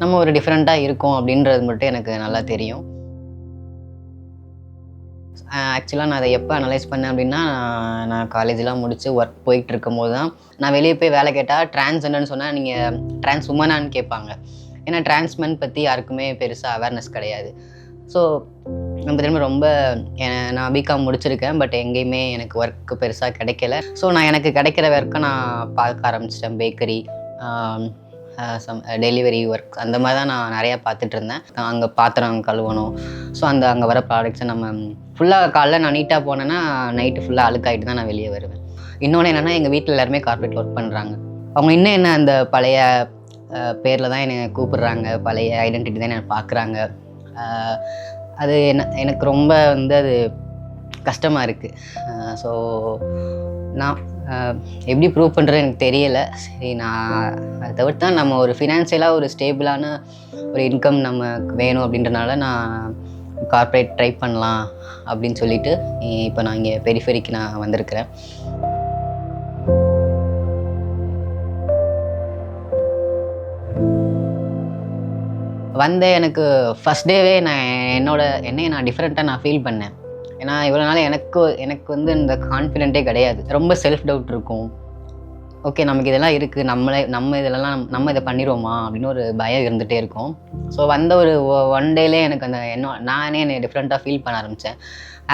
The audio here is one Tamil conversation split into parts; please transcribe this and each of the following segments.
நம்ம ஒரு டிஃப்ரெண்ட்டாக இருக்கோம் அப்படின்றது மட்டும் எனக்கு நல்லா தெரியும். ஆக்சுவலாக நான் அதை எப்போ அனலைஸ் பண்ணேன் அப்படின்னா, நான் காலேஜ்லாம் முடித்து ஒர்க் போயிட்டு இருக்கும்போது தான் நான் வெளியே போய் வேலை கேட்டால் டிரான்ஸ்ஜெண்டர்னு சொன்னால் நீங்கள் டிரான்ஸ் உமனான்னு கேட்பாங்க. ஏன்னா டிரான்ஸ்மென் பற்றி யாருக்குமே பெருசாக அவேர்னஸ் கிடையாது. ஸோ அந்த டைம் ரொம்ப நான் பிகாம் முடிச்சிருக்கேன், பட் எங்கேயுமே எனக்கு ஒர்க்கு பெருசாக கிடைக்கல. ஸோ நான் எனக்கு கிடைக்கிற ஒர்க்கை நான் பார்க்க ஆரம்பிச்சிட்டேன். பேக்கரி, டெலிவரி ஒர்க் அந்த மாதிரி தான் நான் நிறையா பார்த்துட்டு இருந்தேன். அங்கே பாத்திரம் கழுவணும். ஸோ அங்கே வர ப்ராடக்ட்ஸை நம்ம ஃபுல்லாக காலைல நான் நீட்டாக போனேன்னா நைட்டு ஃபுல்லாக அழுக்காயிட்டு தான் நான் வெளியே வருவேன். இன்னொன்று என்னென்னா, எங்கள் வீட்டில் எல்லாருமே கார்ப்பரேட் ஒர்க் பண்ணுறாங்க. அவங்க இன்னும் என்ன அந்த பழைய பேரில் தான் என்னை கூப்பிடுறாங்க, பழைய ஐடென்டிட்டி தான் என்னை பார்க்குறாங்க. அது எனக்கு ரொம்ப அது கஷ்டமாக இருக்குது. ஸோ நான் எப்படி ப்ரூவ் பண்ணுறது எனக்கு தெரியலை. சரி, நான் அதை தவிர்த்து தான் நம்ம ஒரு ஃபினான்ஷியலாக ஒரு ஸ்டேபிளான ஒரு இன்கம் நமக்கு வேணும் அப்படின்றனால நான் கார்ப்பரேட் ட்ரை பண்ணலாம் அப்படின்னு சொல்லிட்டு இப்போ நான் இங்கே பெரிஃபெரிக்கு நான் வந்திருக்கிறேன். எனக்கு ஃபஸ்ட் டேவே நான் என்னையை நான் டிஃப்ரெண்ட்டாக நான் ஃபீல் பண்ணேன். ஏன்னா இவ்வளோ நாள் எனக்கு இந்த கான்ஃபிடென்ட்டே கிடையாது. ரொம்ப செல்ஃப் டவுட் இருக்கும். ஓகே, நமக்கு இதெல்லாம் இருக்குது, நம்ம இதை பண்ணிடுவோமா அப்படின்னு ஒரு பயம் இருந்துகிட்டே இருக்கும். ஸோ ஒரு ஒன் டேலே எனக்கு நானே என்னை டிஃப்ரெண்ட்டாக ஃபீல் பண்ண ஆரம்பித்தேன்.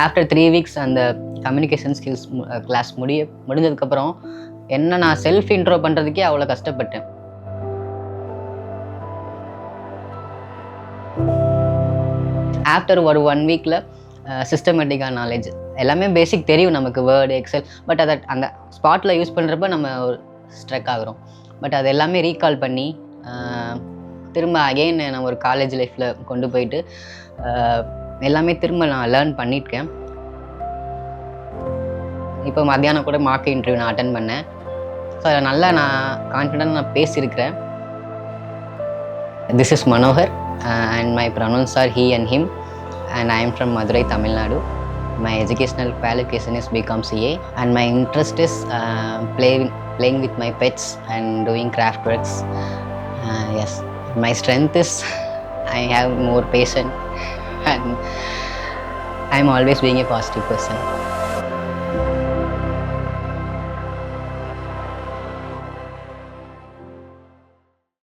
ஆஃப்டர் 3 வீக்ஸ் அந்த கம்யூனிகேஷன் ஸ்கில்ஸ் கிளாஸ் முடிஞ்சதுக்கப்புறம் நான் செல்ஃப் இன்ட்ரோ பண்ணுறதுக்கே அவ்வளோ கஷ்டப்பட்டேன். ஆஃப்டர் ஒரு 1 வீக்கில் சிஸ்டமேட்டிக்காக நாலேஜ் எல்லாமே பேசிக் தெரியும் நமக்கு, வேர்டு, எக்ஸல். பட் அதை அந்த ஸ்பாட்டில் யூஸ் பண்ணுறப்ப நம்ம ஒரு ஸ்ட்ரக் ஆகிறோம். பட் அது எல்லாமே ரீகால் பண்ணி திரும்ப அகெயின் நான் ஒரு காலேஜ் லைஃப்பில் கொண்டு போயிட்டு எல்லாமே திரும்ப நான் லேர்ன் பண்ணியிருக்கேன். இப்போ மத்தியானம் கூட மார்க் இன்டர்வியூ நான் அட்டன் பண்ணேன். ஸோ அதை நல்லா நான் கான்ஃபிடென்ட்டாக நான் பேசியிருக்கிறேன். This is Manohar and my pronouns are he and him, and I am from Madurai, Tamil Nadu. My educational qualification is BCom CA, and my interest is playing with my pets and doing craft works. Yes, my strength is I have more patience and I am always being a positive person.